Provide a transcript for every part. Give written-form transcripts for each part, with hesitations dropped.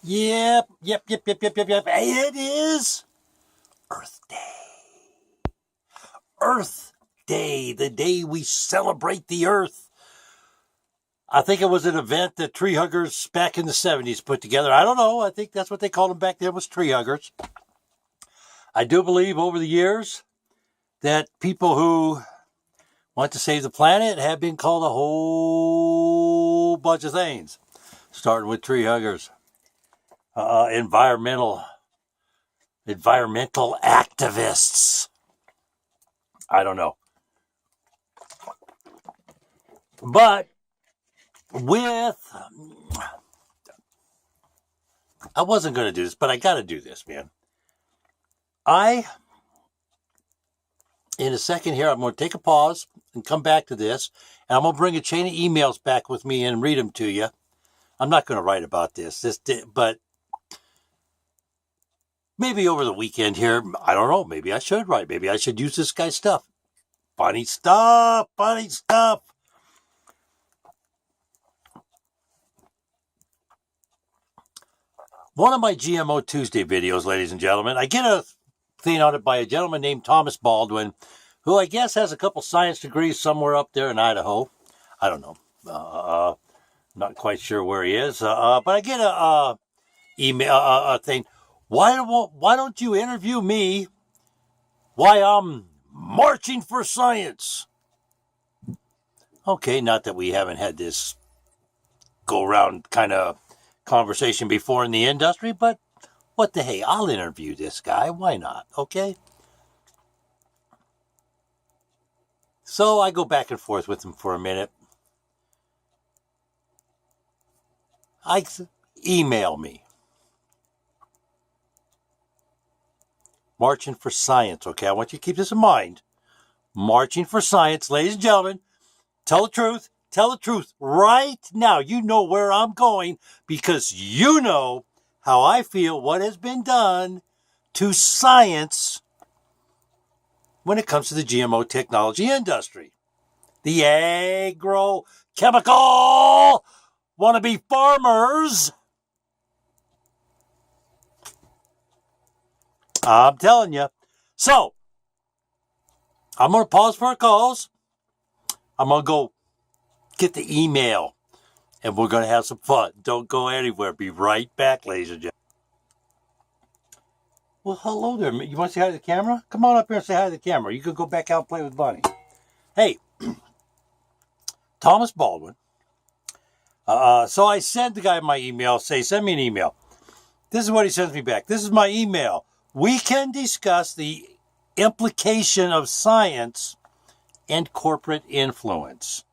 Yep. It is Earth Day. Earth Day, the day we celebrate the Earth. I think it was an event that tree huggers back in the 70s put together. I don't know. I think that's what they called them back then, was tree huggers. I do believe over the years that people who want to save the planet have been called a whole bunch of things, starting with tree huggers, environmental activists. I don't know. But I wasn't going to do this, but I got to do this, man. In a second here, I'm going to take a pause and come back to this, and I'm going to bring a chain of emails back with me and read them to you. I'm not going to write about this, but maybe over the weekend here, I don't know, maybe I should write. Maybe I should use this guy's stuff. Funny stuff. One of my GMO Tuesday videos, ladies and gentlemen, I get a thing on it by a gentleman named Thomas Baldwin, who I guess has a couple science degrees somewhere up there in Idaho. I don't know. Not quite sure where he is. But I get a email thing. Why don't you interview me? Why I'm marching for science. Okay, not that we haven't had this go around kind of conversation before in the industry, but what the hey, I'll interview this guy. Why not? Okay. So I go back and forth with him for a minute. Email me. Marching for science, okay? I want you to keep this in mind. Marching for science, ladies and gentlemen. Tell the truth. Tell the truth right now. You know where I'm going because you know how I feel, what has been done to science when it comes to the GMO technology industry. The agrochemical wannabe farmers. I'm telling you. So, I'm going to pause for our calls. I'm going to go get the email, and we're going to have some fun. Don't go anywhere. Be right back, ladies and gentlemen. Well, hello there. You want to say hi to the camera? Come on up here and say hi to the camera. You could go back out and play with Bunny. Hey, Thomas Baldwin. So I sent the guy my email, send me an email. This is what he sends me back. This is my email. We can discuss the implication of science and corporate influence.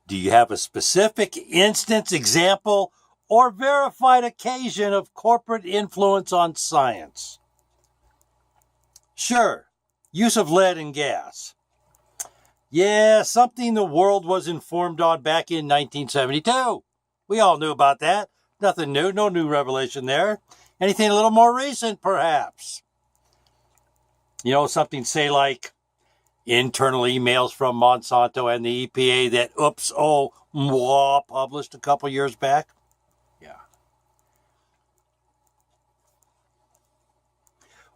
Do you have a specific instance, example, or verified occasion of corporate influence on science? Sure, use of lead and gas. Yeah, something the world was informed on back in 1972. We all knew about that. Nothing new, no new revelation there. Anything a little more recent, perhaps? You know, something, say, like internal emails from Monsanto and the EPA that, published a couple years back? Yeah.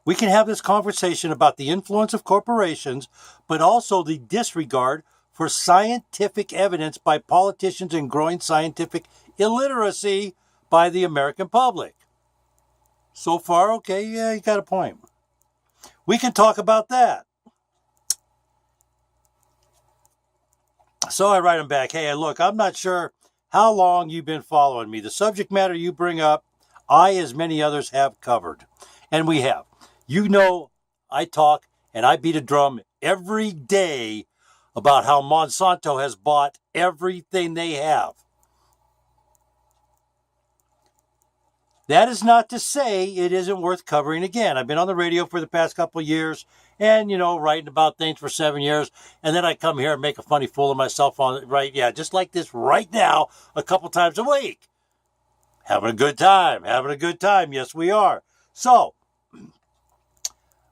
We can have this conversation about the influence of corporations, but also the disregard for scientific evidence by politicians and growing scientific illiteracy by the American public. So far, okay, yeah, you got a point. We can talk about that. So I write him back, hey, look, I'm not sure how long you've been following me. The subject matter you bring up, I, as many others, have covered. And we have. You know, I talk and I beat a drum every day about how Monsanto has bought everything they have. That is not to say it isn't worth covering again. I've been on the radio for the past couple of years and, writing about things for 7 years. And then I come here and make a funny fool of myself on it, right? Yeah, just like this right now, a couple times a week. Having a good time. Yes, we are. So,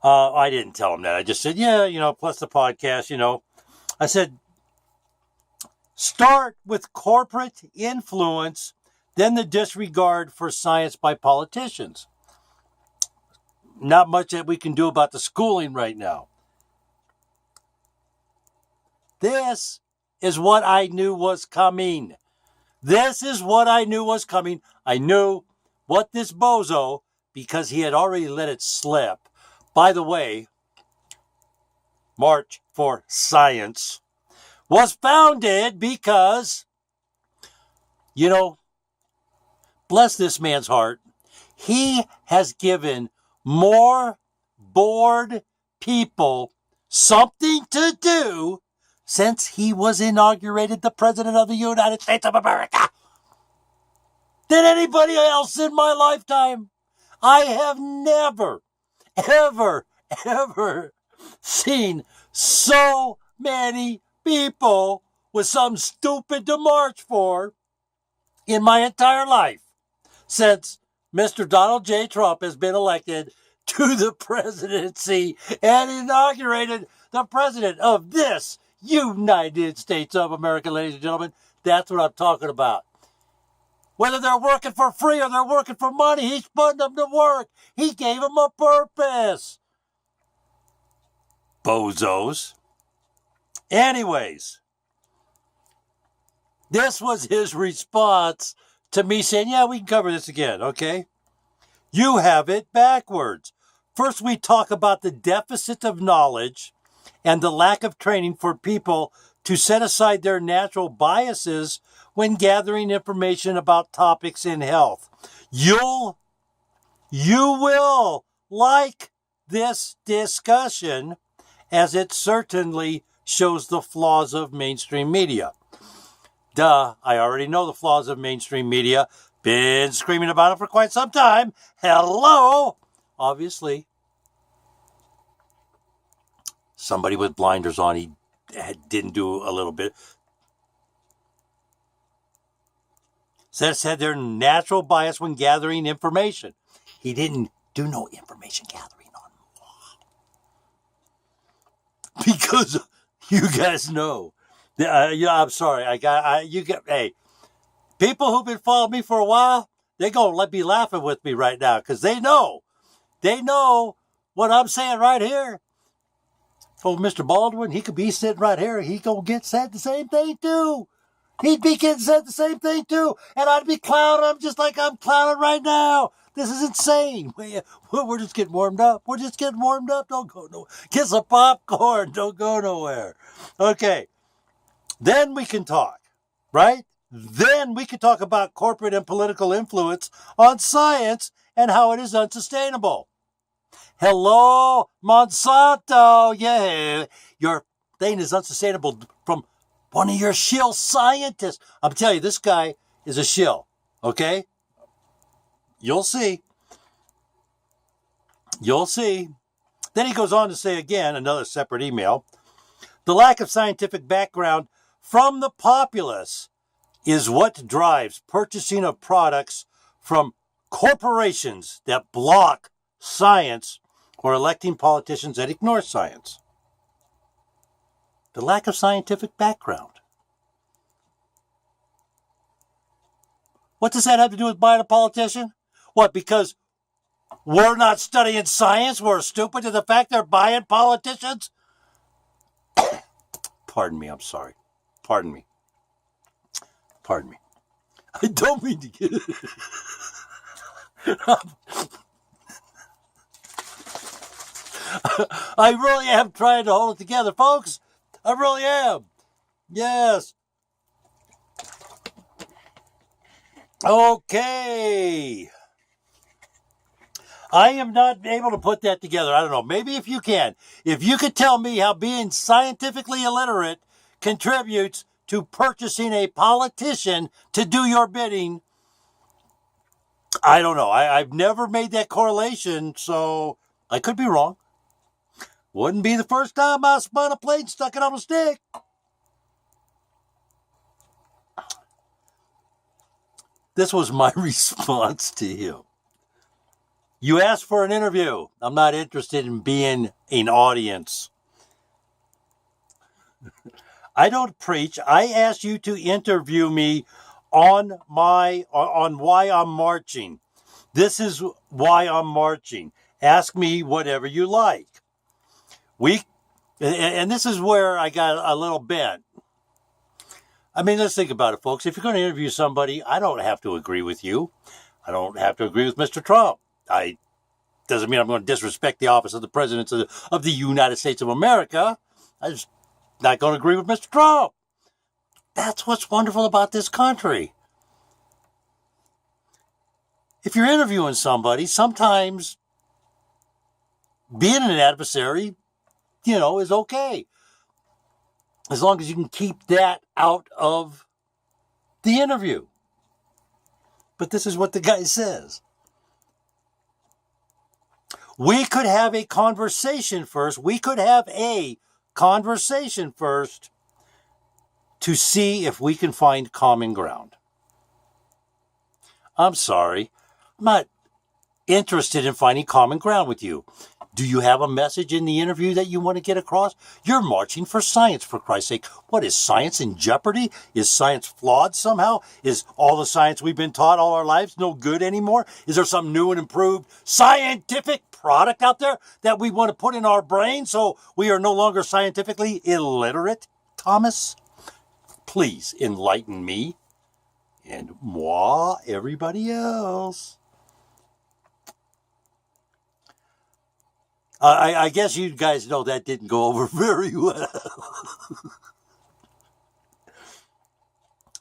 I didn't tell him that. I just said, plus the podcast, I said, start with corporate influence, then the disregard for science by politicians. Not much that we can do about the schooling right now. This is what I knew was coming. This is what I knew was coming. I knew what this bozo, because he had already let it slip. By the way, March for Science was founded because, bless this man's heart, he has given more bored people something to do since he was inaugurated the President of the United States of America than anybody else in my lifetime. I have never, ever, ever seen so many people with something stupid to march for in my entire life since Mr. Donald J. Trump has been elected to the presidency and inaugurated the president of this United States of America, ladies and gentlemen. That's what I'm talking about. Whether they're working for free or they're working for money, he's putting them to work. He gave them a purpose. Bozos. Anyways, this was his response to me saying, yeah, we can cover this again, okay? You have it backwards. First, we talk about the deficit of knowledge and the lack of training for people to set aside their natural biases when gathering information about topics in health. You will like this discussion, as it certainly shows the flaws of mainstream media. Duh, I already know the flaws of mainstream media. Been screaming about it for quite some time. Hello! Obviously, somebody with blinders on, he didn't do a little bit. Said their natural bias when gathering information. He didn't do no information gathering on because you guys know. I'm sorry. Hey, people who've been following me for a while, they're going to be laughing with me right now because they know what I'm saying right here. Oh, Mr. Baldwin, he could be sitting right here. He going to get said the same thing too. He'd be getting said the same thing too. And I'd be clowning him just like I'm clowning right now. This is insane. We're just getting warmed up. We're just getting warmed up. Don't go nowhere. Get some popcorn. Don't go nowhere. Okay. Then we can talk, right? Then we can talk about corporate and political influence on science and how it is unsustainable. Hello, Monsanto. Yeah, your thing is unsustainable from one of your shill scientists. I'm telling you, this guy is a shill, okay? You'll see. You'll see. Then he goes on to say again, another separate email, the lack of scientific background from the populace is what drives purchasing of products from corporations that block science or electing politicians that ignore science. The lack of scientific background. What does that have to do with buying a politician? What, because we're not studying science? We're stupid to the fact they're buying politicians? Pardon me, I'm sorry. Pardon me. I don't mean to get it. I really am trying to hold it together, folks. I really am. Yes. Okay. I am not able to put that together. I don't know. Maybe if you can. If you could tell me how being scientifically illiterate contributes to purchasing a politician to do your bidding, I don't know. I've never made that correlation, so I could be wrong. Wouldn't be the first time I spun a plate and stuck it on a stick. This was my response to him. You asked for an interview. I'm not interested in being an audience. I don't preach. I ask you to interview me on why I'm marching. This is why I'm marching. Ask me whatever you like. And this is where I got a little bent. I mean, let's think about it, folks. If you're going to interview somebody, I don't have to agree with you. I don't have to agree with Mr. Trump. Doesn't mean I'm going to disrespect the office of the President of the United States of America. I'm just not going to agree with Mr. Trump. That's what's wonderful about this country. If you're interviewing somebody, sometimes being an adversary, is okay. As long as you can keep that out of the interview. But this is what the guy says. We could have a conversation first. To see if we can find common ground. I'm sorry. I'm not interested in finding common ground with you. Do you have a message in the interview that you want to get across? You're marching for science, for Christ's sake. What, is science in jeopardy? Is science flawed somehow? Is all the science we've been taught all our lives no good anymore? Is there some new and improved scientific product out there that we want to put in our brain so we are no longer scientifically illiterate, Thomas? Please enlighten me and moi, everybody else. I guess you guys know that didn't go over very well.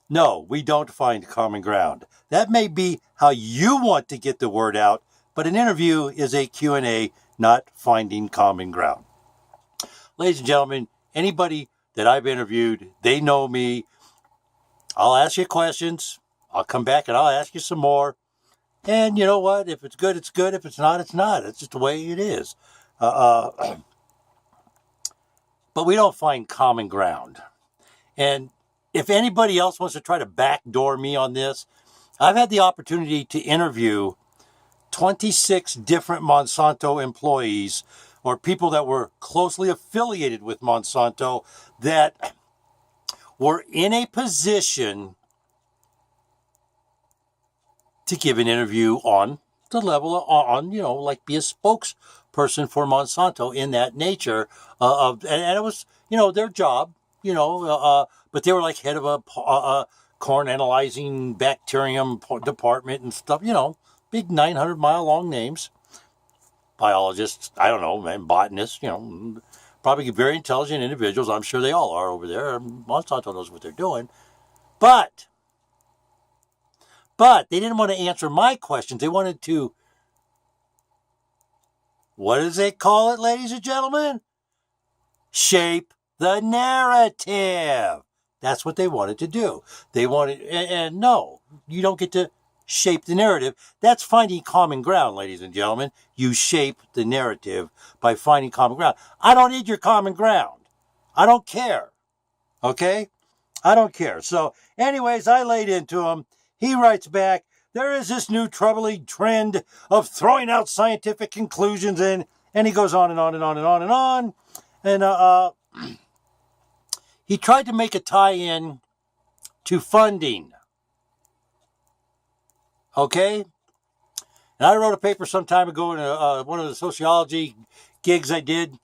No, we don't find common ground. That may be how you want to get the word out, but an interview is a Q&A, not finding common ground. Ladies and gentlemen, anybody that I've interviewed, they know me. I'll ask you questions. I'll come back and I'll ask you some more. And you know what? If it's good, it's good. If it's not, it's not. It's just the way it is. But we don't find common ground. And if anybody else wants to try to backdoor me on this, I've had the opportunity to interview 26 different Monsanto employees or people that were closely affiliated with Monsanto that were in a position to give an interview on the level on like be a spokesperson for Monsanto in that nature and it was their job but they were like head of a corn analyzing bacterium department and stuff, big 900-mile long names, biologists, I don't know, man, botanists, probably very intelligent individuals. I'm sure they all are over there. Monsanto knows what they're doing, but they didn't want to answer my questions. They wanted to, what does they call it, ladies and gentlemen? Shape the narrative. That's what they wanted to do. They wanted, and no, you don't get to shape the narrative. That's finding common ground, ladies and gentlemen. You shape the narrative by finding common ground. I don't need your common ground. I don't care. Okay? I don't care. So, anyways, I laid into him. He writes back, there is this new troubling trend of throwing out scientific conclusions, and he goes on and on and on and on and on. And he tried to make a tie-in to funding. Okay? And I wrote a paper some time ago in one of the sociology gigs I did.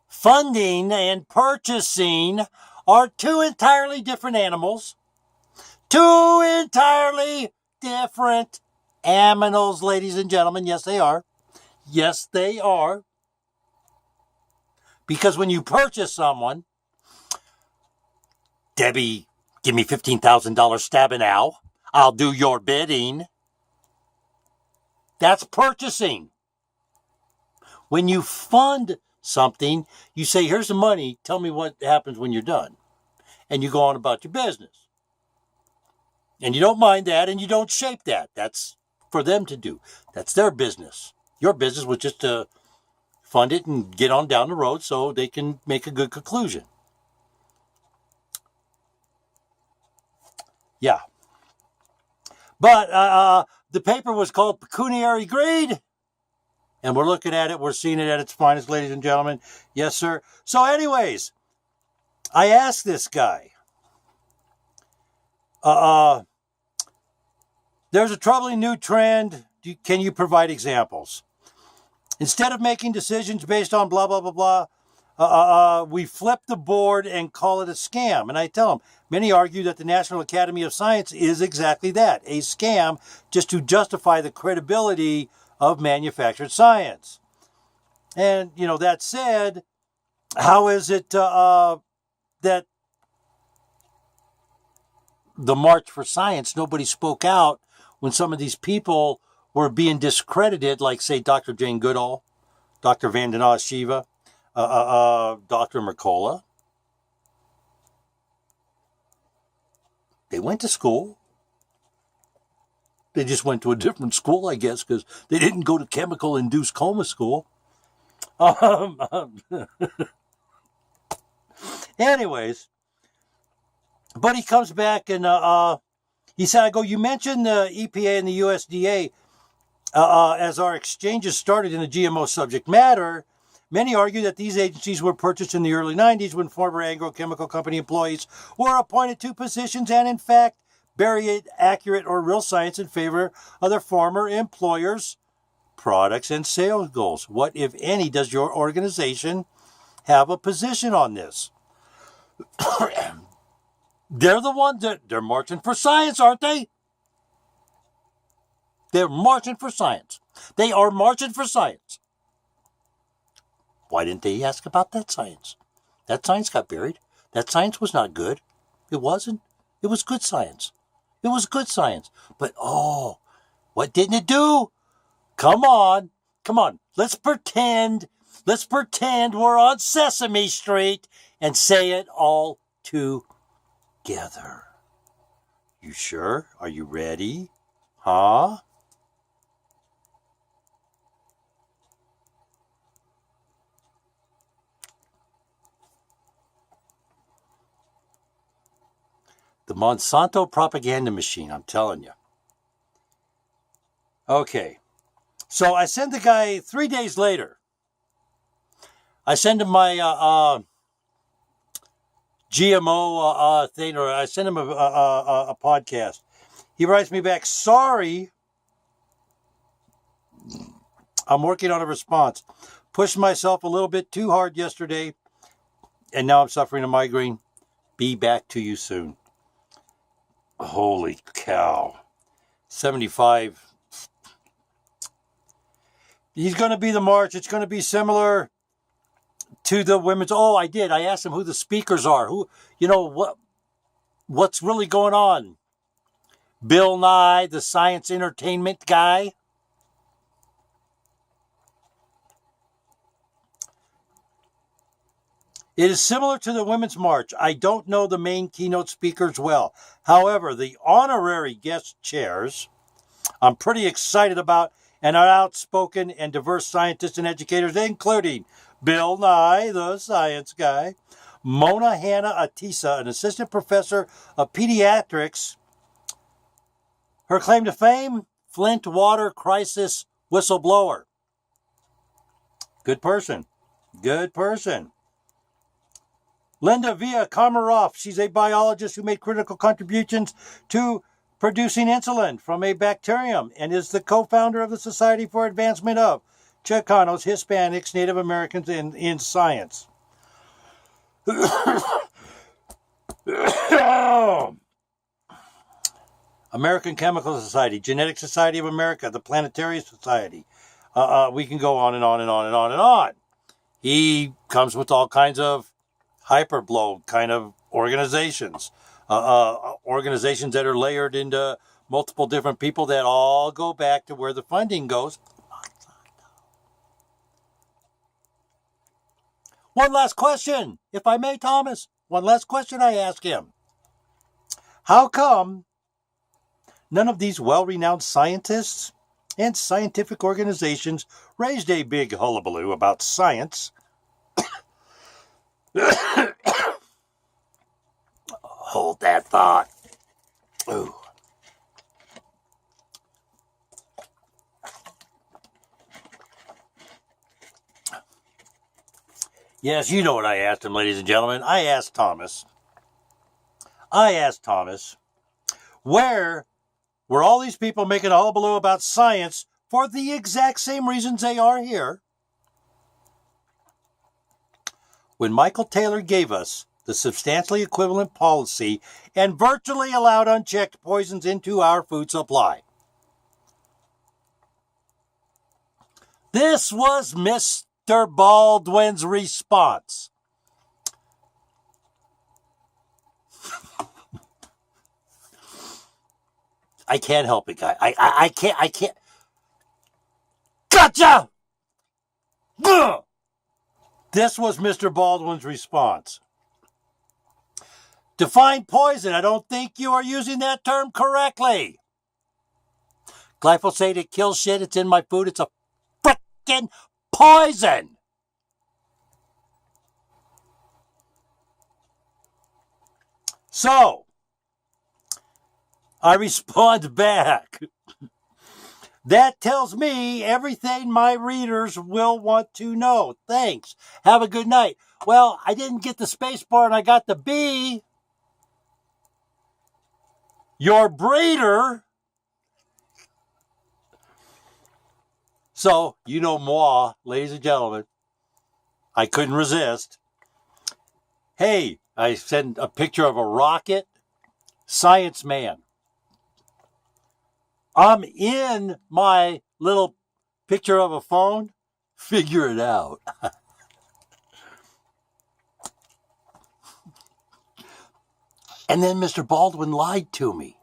Funding and purchasing are two entirely different animals. Two entirely different aminals, ladies and gentlemen. Yes, they are. Yes, they are. Because when you purchase someone, Debbie, give me $15,000 stabbing owl. I'll do your bidding. That's purchasing. When you fund something, you say, here's the money. Tell me what happens when you're done. And you go on about your business. And you don't mind that and you don't shape that. That's for them to do. That's their business. Your business was just to fund it and get on down the road so they can make a good conclusion. Yeah. But the paper was called Pecuniary Greed. And we're looking at it. We're seeing it at its finest, ladies and gentlemen. Yes, sir. So anyways, I asked this guy, there's a troubling new trend. Can you provide examples? Instead of making decisions based on blah, blah, blah, blah, we flip the board and call it a scam. And I tell them, many argue that the National Academy of Science is exactly that, a scam, just to justify the credibility of manufactured science. And, that said, how is it that the March for Science, nobody spoke out when some of these people were being discredited, like, say, Dr. Jane Goodall, Dr. Vandana Shiva, Dr. Mercola? They went to school. They just went to a different school, I guess, because they didn't go to chemical-induced coma school. Anyways, but he comes back and he said, I go, you mentioned the EPA and the USDA as our exchanges started in the GMO subject matter. Many argue that these agencies were purchased in the early 90s when former agrochemical company employees were appointed to positions and, in fact, buried accurate or real science in favor of their former employers' products and sales goals. What, if any, does your organization have a position on this? They're the ones they're marching for science, aren't they? They're marching for science. They are marching for science. Why didn't they ask about that science? That science got buried. That science was not good. It wasn't. It was good science. It was good science. But, what didn't it do? Come on. Come on. Let's pretend we're on Sesame Street and say it all together. You sure? Are you ready? Huh? The Monsanto propaganda machine, I'm telling you. Okay. So I send the guy 3 days later. I send him my GMO thing, or I send him a podcast. He writes me back, sorry, I'm working on a response. Pushed myself a little bit too hard yesterday, and now I'm suffering a migraine. Be back to you soon. Holy cow. 75. He's going to be the march. It's going to be similar to the women's. I did. I asked him who the speakers are. What's really going on? Bill Nye, the science entertainment guy. It is similar to the Women's March. I don't know the main keynote speakers well. However, the honorary guest chairs, I'm pretty excited about, and are outspoken and diverse scientists and educators, including Bill Nye, the science guy, Mona Hanna Atisa, an assistant professor of pediatrics. Her claim to fame, Flint water crisis whistleblower. Good person. Good person. Linda Via Komaroff. She's a biologist who made critical contributions to producing insulin from a bacterium and is the co-founder of the Society for Advancement of Chicanos, Hispanics, Native Americans in Science. American Chemical Society, Genetic Society of America, the Planetary Society. We can go on and on and on and on and on. He comes with all kinds of hyperblow kind of organizations. Organizations that are layered into multiple different people that all go back to where the funding goes. One last question, if I may, Thomas. One last question I ask him. How come none of these well-renowned scientists and scientific organizations raised a big hullabaloo about science? Hold that thought. Ooh. Yes, you know what I asked him, ladies and gentlemen. I asked Thomas, where were all these people making a hullabaloo about science for the exact same reasons they are here when Michael Taylor gave us the substantially equivalent policy and virtually allowed unchecked poisons into our food supply? This was Mr. Baldwin's response. I can't help it, guy. I can't. Gotcha! Ugh! This was Mr. Baldwin's response. Define poison. I don't think you are using that term correctly. Glyphosate, it kills shit. It's in my food. It's a frickin' poison. So, I respond back. That tells me everything my readers will want to know. Thanks. Have a good night. Well, I didn't get the space bar and I got the B. Your breeder. So, you know moi, ladies and gentlemen. I couldn't resist. Hey, I sent a picture of a rocket. Science man. I'm in my little picture of a phone. Figure it out. And then Mr. Baldwin lied to me.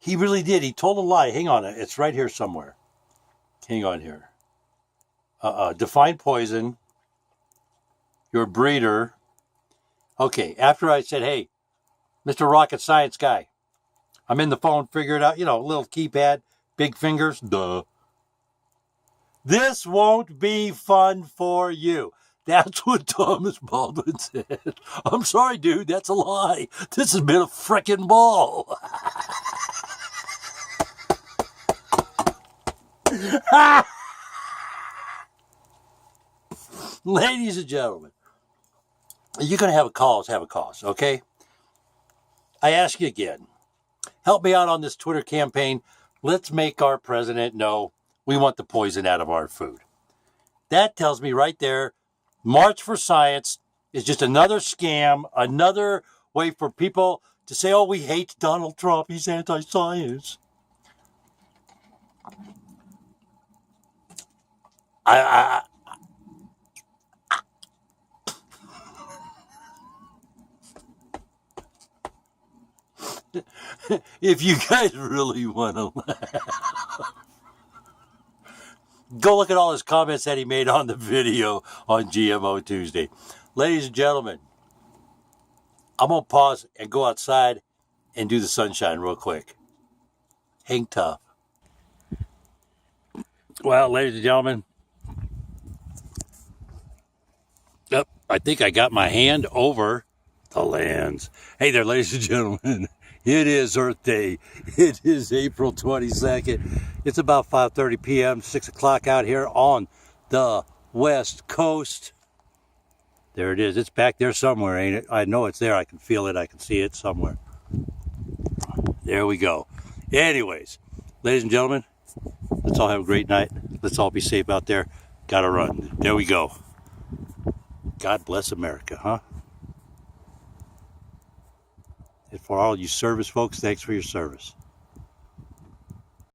He really did. He told a lie. Hang on. It's right here somewhere. Hang on here. Define poison. Your breeder. Okay, after I said, hey, Mr. Rocket Science guy, I'm in the phone, figure it out. You know, little keypad, big fingers, duh. This won't be fun for you. That's what Thomas Baldwin said. I'm sorry, dude, that's a lie. This has been a frickin' ball. Ladies and gentlemen, you're going to have a cause, okay? I ask you again, help me out on this Twitter campaign. Let's make our president know we want the poison out of our food. That tells me right there, March for Science is just another scam, another way for people to say, oh, we hate Donald Trump, he's anti-science. If you guys really want to laugh, go look at all his comments that he made on the video on GMO Tuesday. Ladies and gentlemen, I'm going to pause and go outside and do the sunshine real quick. Hang tough. Well, ladies and gentlemen, I think I got my hand over the lens. Hey there, ladies and gentlemen. It is Earth Day. It is April 22nd. It's about 5:30 p.m., 6 o'clock out here on the West Coast. There it is. It's back there somewhere, ain't it? I know it's there. I can feel it. I can see it somewhere. There we go. Anyways, ladies and gentlemen, let's all have a great night. Let's all be safe out there. Gotta run. There we go. God bless America, huh? And for all you service folks, thanks for your service.